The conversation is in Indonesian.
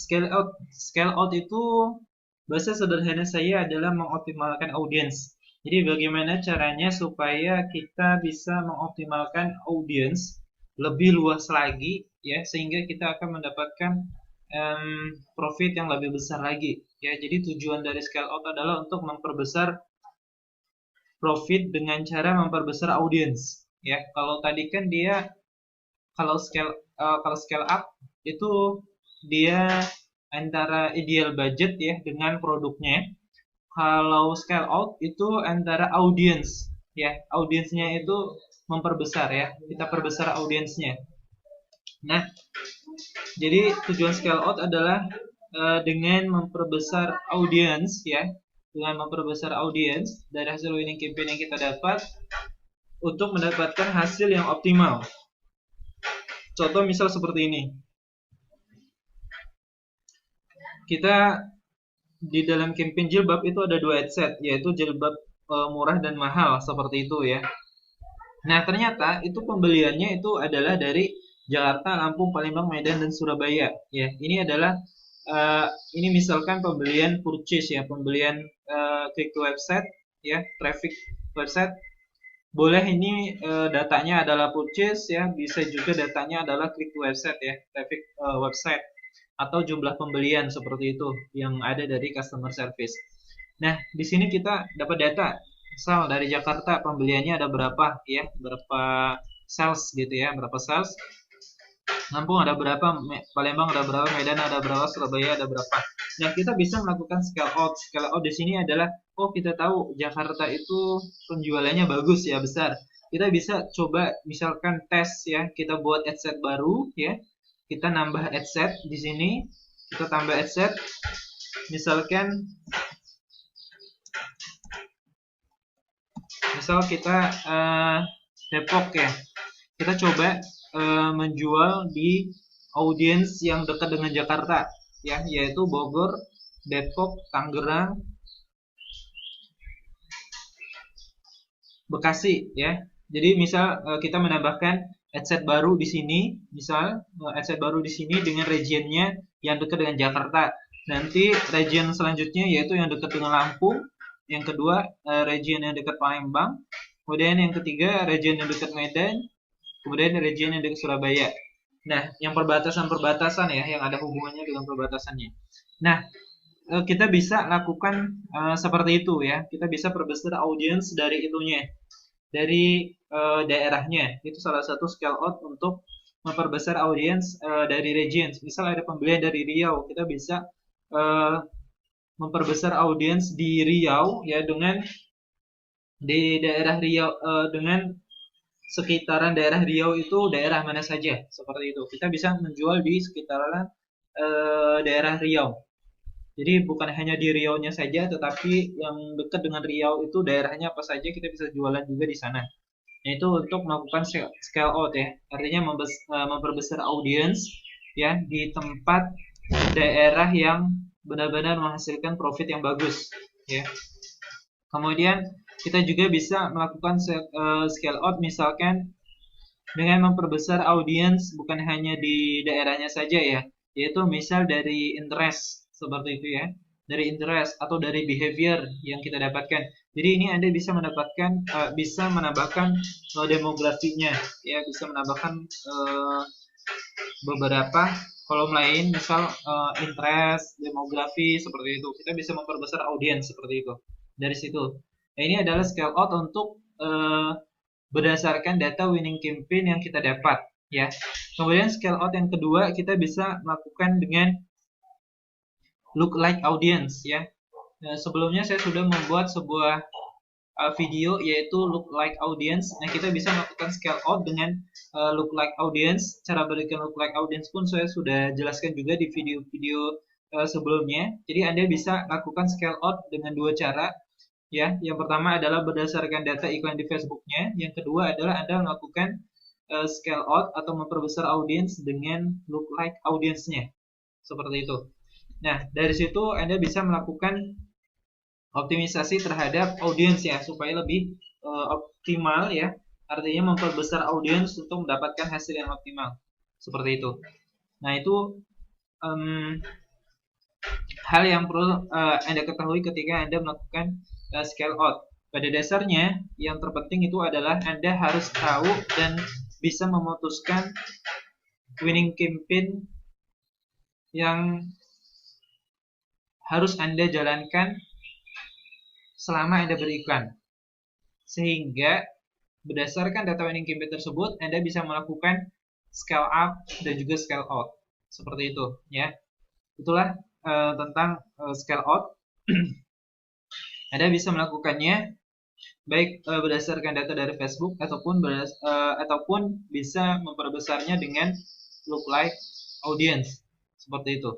Scale out itu bahasa sederhana saya adalah mengoptimalkan audiens. Jadi bagaimana caranya supaya kita bisa mengoptimalkan audiens lebih luas lagi ya, sehingga kita akan mendapatkan profit yang lebih besar lagi ya. Jadi tujuan dari scale out adalah untuk memperbesar profit dengan cara memperbesar audiens ya. Kalau tadi kan dia kalau scale up itu dia antara ideal budget ya dengan produknya. Kalau scale out itu antara audience ya, audiensnya itu memperbesar ya, kita perbesar audiensnya. Nah, jadi tujuan scale out adalah dengan memperbesar audiens ya, dengan memperbesar audiens dari hasil winning campaign yang kita dapat untuk mendapatkan hasil yang optimal. Contoh misal seperti ini. Kita di dalam campaign jilbab itu ada dua headset, yaitu jilbab murah dan mahal seperti itu ya. Nah, ternyata itu pembeliannya itu adalah dari Jakarta, Lampung, Palembang, Medan, dan Surabaya ya. Ini adalah ini misalkan pembelian purchase ya, pembelian klik to website ya, traffic website. Boleh ini datanya adalah purchase ya, bisa juga datanya adalah klik to website ya, traffic website atau jumlah pembelian seperti itu yang ada dari customer service. Nah, di sini kita dapat data. Misal dari Jakarta pembeliannya ada berapa ya, berapa sales gitu ya, berapa sales. Lampung ada berapa, Palembang ada berapa, Medan ada berapa, Surabaya ada berapa. Nah, kita bisa melakukan scale out. Scale out di sini adalah, oh kita tahu Jakarta itu penjualannya bagus ya, besar. Kita bisa coba misalkan tes ya, kita buat headset baru ya. Kita nambah headset di sini, kita tambah headset. Misalkan misal kita Depok ya. Kita coba menjual di audiens yang dekat dengan Jakarta ya, yaitu Bogor, Depok, Tangerang, Bekasi ya. Jadi misal kita menambahkan headset baru di sini, misal headset baru di sini dengan regionnya yang dekat dengan Jakarta. Nanti region selanjutnya yaitu yang dekat dengan Lampung, yang kedua region yang dekat Palembang, kemudian yang ketiga region yang dekat Medan, kemudian region yang dekat Surabaya. Nah, yang perbatasan-perbatasan ya, yang ada hubungannya dengan perbatasannya. Nah, kita bisa lakukan seperti itu ya. Kita bisa perbesar audiens dari itunya, dari daerahnya. Itu salah satu scale out untuk memperbesar audiens dari region. Misal ada pembelian dari Riau, kita bisa memperbesar audiens di Riau ya, dengan di daerah Riau dengan sekitaran daerah Riau itu daerah mana saja seperti itu. Kita bisa menjual di sekitaran daerah Riau. Jadi bukan hanya di Riau-nya saja, tetapi yang dekat dengan Riau itu daerahnya apa saja kita bisa jualan juga di sana. Yaitu untuk melakukan scale out ya, artinya memperbesar audiens ya di tempat daerah yang benar-benar menghasilkan profit yang bagus ya. Kemudian kita juga bisa melakukan scale out misalkan dengan memperbesar audiens bukan hanya di daerahnya saja ya, yaitu misal dari interest seperti itu ya, dari interest atau dari behavior yang kita dapatkan. Jadi ini Anda bisa mendapatkan bisa menambahkan demografinya ya, bisa menambahkan beberapa kolom lain, misal interest, demografi seperti itu. Kita bisa memperbesar audiens seperti itu dari situ. Nah, ini adalah scale out untuk berdasarkan data winning campaign yang kita dapat ya. Kemudian scale out yang kedua kita bisa melakukan dengan lookalike audience ya. Nah, sebelumnya saya sudah membuat sebuah video yaitu lookalike audience. Nah, kita bisa melakukan scale out dengan lookalike audience. Cara berikan lookalike audience pun saya sudah jelaskan juga di video-video sebelumnya. Jadi Anda bisa lakukan scale out dengan dua cara. Ya, yang pertama adalah berdasarkan data iklan di Facebooknya. Yang kedua adalah Anda melakukan scale out atau memperbesar audiens dengan lookalike audiensnya. Seperti itu. Nah, dari situ Anda bisa melakukan optimisasi terhadap audiens ya, supaya lebih optimal ya. Artinya memperbesar audiens untuk mendapatkan hasil yang optimal. Seperti itu. Nah, itu hal yang perlu Anda ketahui ketika Anda melakukan scale out. Pada dasarnya, yang terpenting itu adalah Anda harus tahu dan bisa memutuskan winning campaign yang harus Anda jalankan selama Anda beriklan. Sehingga berdasarkan data winning campaign tersebut, Anda bisa melakukan scale up dan juga scale out. Seperti itu, ya. Itulah tentang scale out. Anda bisa melakukannya baik berdasarkan data dari Facebook ataupun bisa memperbesarnya dengan lookalike audience. Seperti itu.